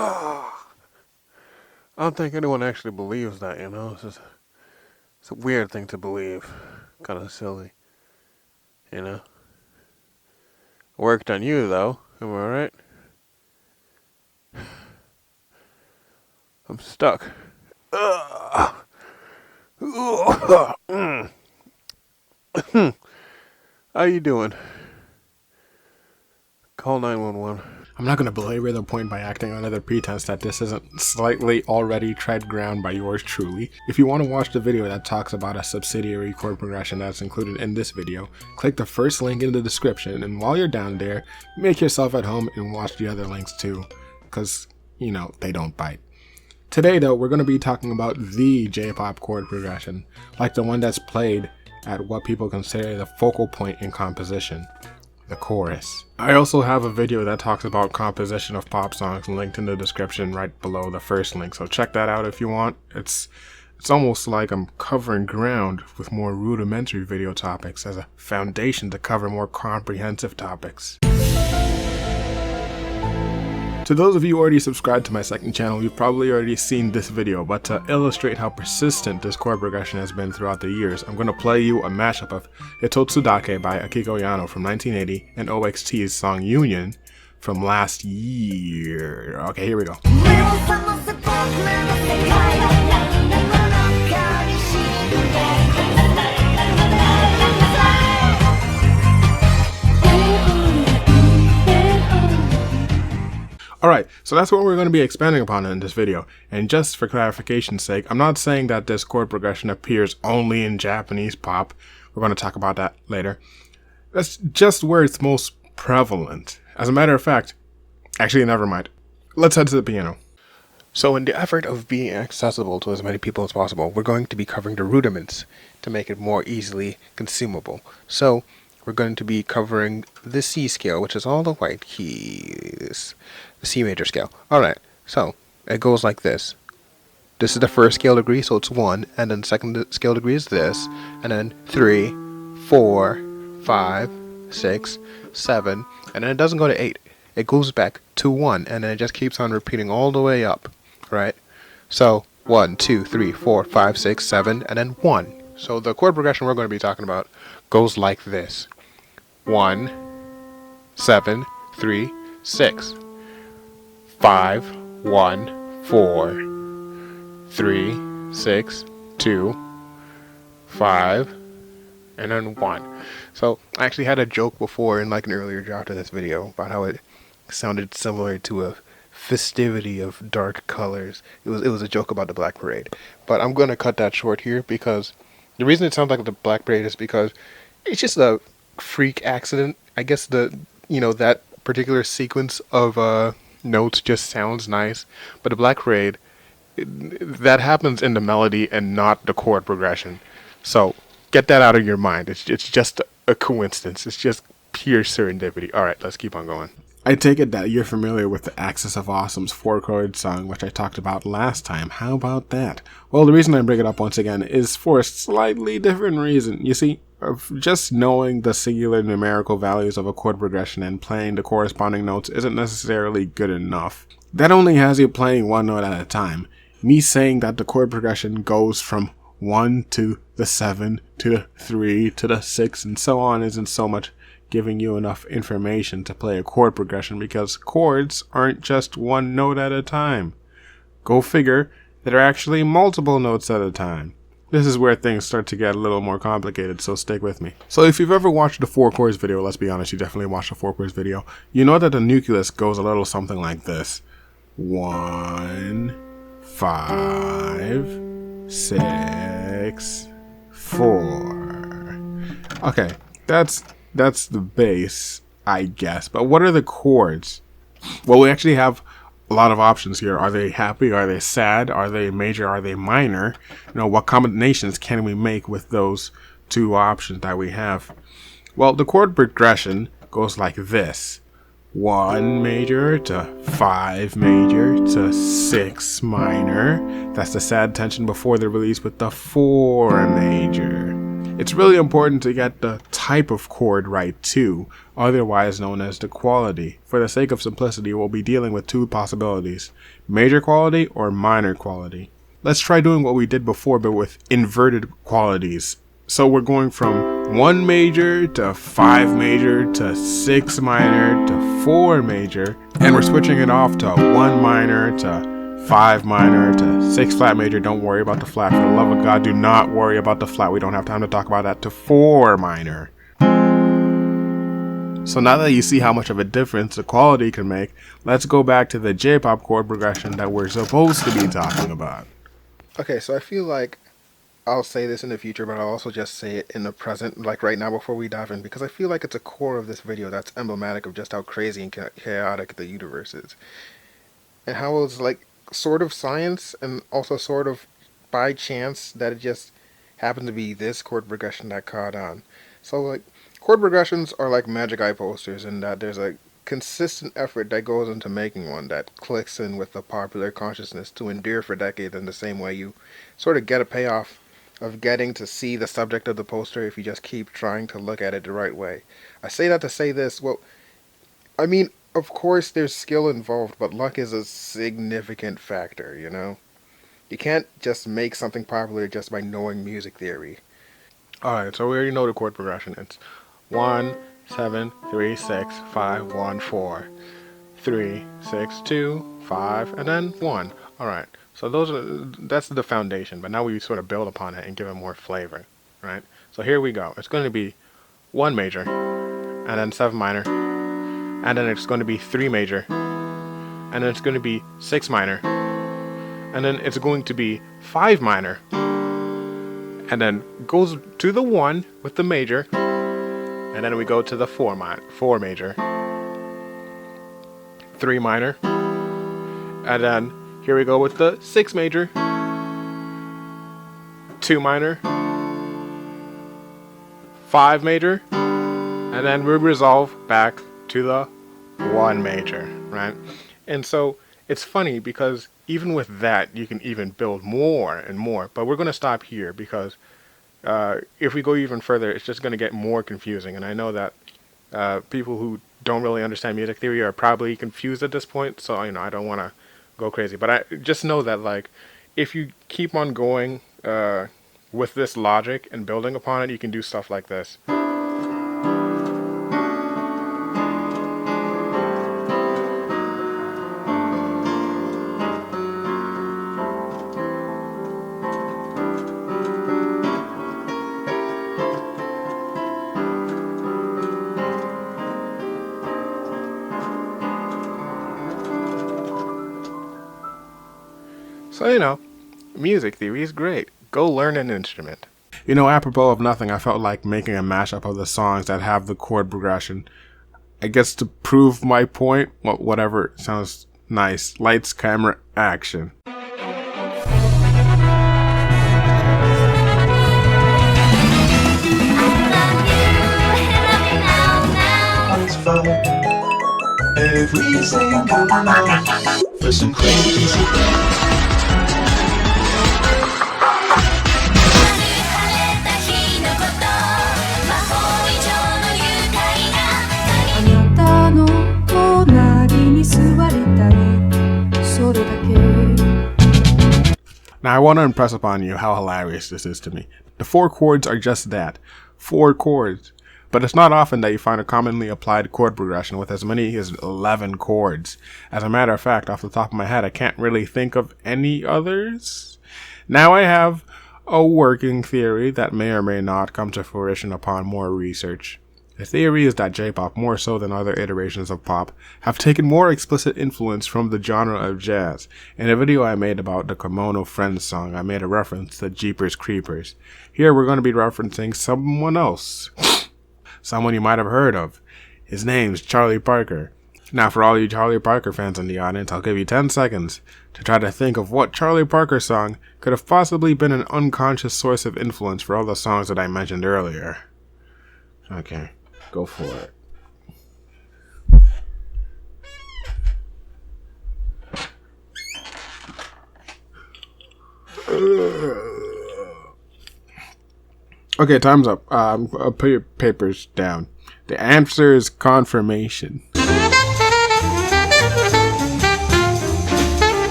I don't think anyone actually believes that, you know? It's a weird thing to believe. Kind of silly, you know? Worked on you, though. Am I right? I'm stuck. How you doing? Call 911. I'm not going to belabor the point by acting under the pretense that this isn't slightly already tread ground by yours truly. If you want to watch the video that talks about a subsidiary chord progression that's included in this video, click the first link in the description, and while you're down there, make yourself at home and watch the other links too, because, you know, they don't bite. Today though, we're going to be talking about the J-pop chord progression, like the one that's played at what people consider the focal point in composition, the chorus. I also have a video that talks about composition of pop songs linked in the description right below the first link, so check that out if you want. It's almost like I'm covering ground with more rudimentary video topics as a foundation to cover more comprehensive topics. To those of you who already subscribed to my second channel, you've probably already seen this video, but to illustrate how persistent this chord progression has been throughout the years, I'm going to play you a mashup of Hitotsudake by Akiko Yano from 1980 and OXT's song Union from last year. Okay, here we go. Alright, so that's what we're going to be expanding upon in this video, and just for clarification's sake, I'm not saying that this chord progression appears only in Japanese pop. We're going to talk about that later. That's just where it's most prevalent. As a matter of fact, actually never mind. Let's head to the piano. So in the effort of being accessible to as many people as possible, we're going to be covering the rudiments to make it more easily consumable. So we're going to be covering the C scale, which is all the white keys. The C major scale. Alright, so it goes like this. This is the first scale degree, so it's 1, and then the second scale degree is this, and then 3, 4, 5, 6, 7, and then it doesn't go to 8. It goes back to 1, and then it just keeps on repeating all the way up, right? So 1, 2, 3, 4, 5, 6, 7, and then 1. So the chord progression we're going to be talking about goes like this. 1, 7, 3, 6. 5, 1, 4, 3, 6, 2, 5, and then 1. So I actually had a joke before in like an earlier draft of this video about how it sounded similar to a festivity of dark colors. It was a joke about the Black Parade. But I'm going to cut that short here because the reason it sounds like the Black Parade is because it's just a freak accident. I guess that particular sequence of notes just sounds nice, but the Black Parade, that happens in the melody and not the chord progression. So get that out of your mind. It's just a coincidence. It's just pure serendipity. Alright, let's keep on going. I take it that you're familiar with the Axis of Awesome's 4-chord song, which I talked about last time. How about that? Well, the reason I bring it up once again is for a slightly different reason. You see, of just knowing the singular numerical values of a chord progression and playing the corresponding notes isn't necessarily good enough. That only has you playing one note at a time. Me saying that the chord progression goes from 1 to the 7 to the 3 to the 6 and so on isn't so much giving you enough information to play a chord progression, because chords aren't just one note at a time. Go figure, there are actually multiple notes at a time. This is where things start to get a little more complicated, so stick with me. So if you've ever watched the 4 chords video, let's be honest, you definitely watched the 4 chords video, you know that the nucleus goes a little something like this. 1, 5, 6, 4. Okay, that's the bass, I guess. But what are the chords? Well, we actually have a lot of options here. Are they happy? Are they sad? Are they major? Are they minor? You know, what combinations can we make with those two options that we have? Well, the chord progression goes like this. 1 major to 5 major to 6 minor. That's the sad tension before the release with the 4 major. It's really important to get the type of chord right too, otherwise known as the quality. For the sake of simplicity, we'll be dealing with two possibilities, major quality or minor quality. Let's try doing what we did before, but with inverted qualities. So we're going from 1 major to 5 major to 6 minor to 4 major, and we're switching it off to 1 minor to 5 minor to 6 flat major. Don't worry about the flat. For the love of God, do not worry about the flat. We don't have time to talk about that. To 4 minor. So now that you see how much of a difference the quality can make, let's go back to the J-pop chord progression that we're supposed to be talking about. Okay, so I feel like I'll say this in the future, but I'll also just say it in the present, like right now before we dive in, because I feel like it's a core of this video that's emblematic of just how crazy and chaotic the universe is. And how it's like sort of science and also sort of by chance that it just happened to be this chord progression that caught on. So like chord progressions are like magic eye posters in that there's a consistent effort that goes into making one that clicks in with the popular consciousness to endure for decades in the same way you sort of get a payoff of getting to see the subject of the poster if you just keep trying to look at it the right way. I say that to say this, well, I mean, of course there's skill involved, but luck is a significant factor, you know? You can't just make something popular just by knowing music theory. Alright, so we already know the chord progression. It's 1, 7, 3, 6, 5, 1, 4. 3, 6, 2, 5, and then 1. Alright, so that's the foundation, but now we sort of build upon it and give it more flavor, right? So here we go. It's going to be 1 major, and then 7 minor, and then it's going to be 3 major, and then it's going to be 6 minor, and then it's going to be 5 minor, and then goes to the 1 with the major, and then we go to the 4 major, 3 minor, and then here we go with the 6 major, 2 minor, 5 major, and then we resolve back to the 1 major, right? And so it's funny because even with that you can even build more and more, but we're going to stop here because if we go even further it's just going to get more confusing, and I know that people who don't really understand music theory are probably confused at this point, so I don't want to go crazy, but I just know that like if you keep on going with this logic and building upon it, you can do stuff like this. So music theory is great. Go learn an instrument. Apropos of nothing, I felt like making a mashup of the songs that have the chord progression. I guess to prove my point, whatever sounds nice. Lights, camera, action. Every single night for some crazy things. Now I want to impress upon you how hilarious this is to me. The 4 chords are just that, 4 chords. But it's not often that you find a commonly applied chord progression with as many as 11 chords. As a matter of fact, off the top of my head, I can't really think of any others. Now I have a working theory that may or may not come to fruition upon more research. The theory is that J-pop, more so than other iterations of pop, have taken more explicit influence from the genre of jazz. In a video I made about the Kimono Friends song, I made a reference to Jeepers Creepers. Here we're going to be referencing someone else. Someone you might have heard of. His name's Charlie Parker. Now for all you Charlie Parker fans in the audience, I'll give you 10 seconds to try to think of what Charlie Parker song could have possibly been an unconscious source of influence for all the songs that I mentioned earlier. Okay, go for it. Okay, time's up. Put your papers down. The answer is confirmation.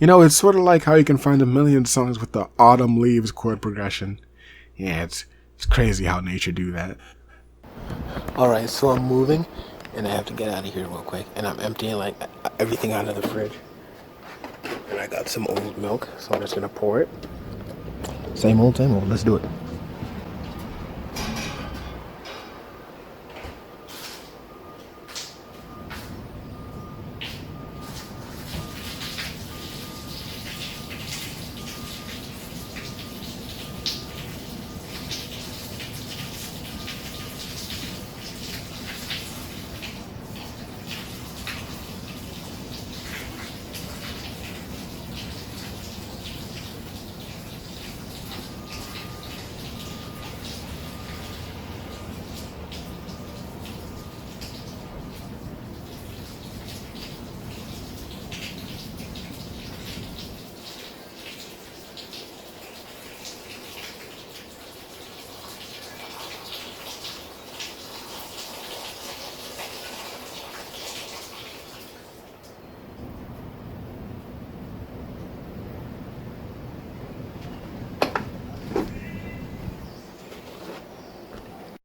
You know, it's sort of like how you can find a million songs with the autumn leaves chord progression. Yeah, it's crazy how nature do that. Alright, so I'm moving, and I have to get out of here real quick, and I'm emptying like everything out of the fridge. And I got some old milk, so I'm just gonna pour it. Same old, let's do it.